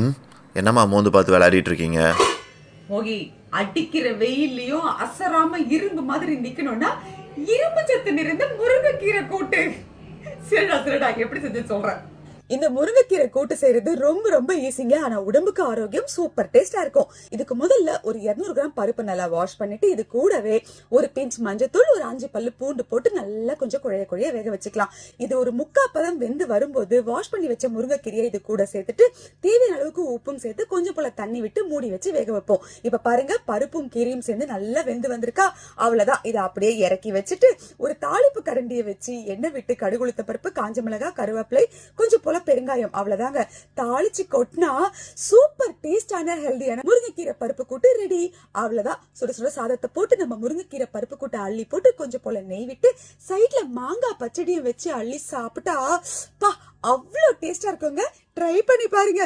ம், என்னம்மா மோந்து பார்த்து விளையாடிட்டு இருக்கீங்க? மோகி, அடிக்கிற வெயிலையும் அசராம இரும்பு மாதிரி நிக்கணும்னா இரும்பு சத்து நிறைந்த முருங்கைக்கீரை கூட்டு. சரிடா சரிடா, எப்படி செஞ்சு சொல்றேன். இந்த முருங்கைக்கீரை கூட்டு செய்யறது ரொம்ப ரொம்ப ஈஸிங்க. ஆனா உடம்புக்கு ஆரோக்கியம் சூப்பர் டேஸ்டா இருக்கும். இதுக்கு முதல்ல ஒரு 200 கிராம் பருப்பு நல்லா வாஷ் பண்ணிட்டு இது கூடவே ஒரு பிஞ்ச் மஞ்சத்தூள், ஒரு 5 பல்லு பூண்டு போட்டு நல்லா கொஞ்சம் குழைய குழைய வேக வச்சுக்கலாம். இது ஒரு 3/4 பதம் வெந்து வரும்போது வாஷ் பண்ணி வச்ச முருங்கைக்கீரையை இது கூட சேர்த்துட்டு தேவையான அளவுக்கு உப்பும் சேர்த்து கொஞ்சம் போல தண்ணி விட்டு மூடி வச்சு வேக வைப்போம். இப்ப பாருங்க, பருப்பும் கீரையும் சேர்ந்து நல்லா வெந்து வந்திருக்கா. அவ்வளவுதான். இதை அப்படியே இறக்கி வச்சுட்டு ஒரு தாளிப்பு கரண்டியை வச்சு எண்ணெய் விட்டு கடுகு உளுத்த பருப்பு, காஞ்ச மிளகாய், கருவேப்பிலை, கொஞ்சம் போல பெருங்காயம், அவ்வளவுதாங்க. தாளிச்சு கொட்டினா சூப்பர் டேஸ்டான ஹெல்தியான முருங்கைக்கீரை பருப்பு கூட்டு ரெடி. அவ்வளவுதான். சுட சுட சாதத்தை போட்டு நம்ம முருங்கைக்கீரை பருப்பு கூட்டை அள்ளி போட்டு கொஞ்சம் போல நெய் விட்டு சைட்ல மாங்காய் பச்சடியும் வச்சு அள்ளி சாப்பிட்டா அவ்வளவு டேஸ்டா இருக்குங்க. ட்ரை பண்ணி பாருங்க.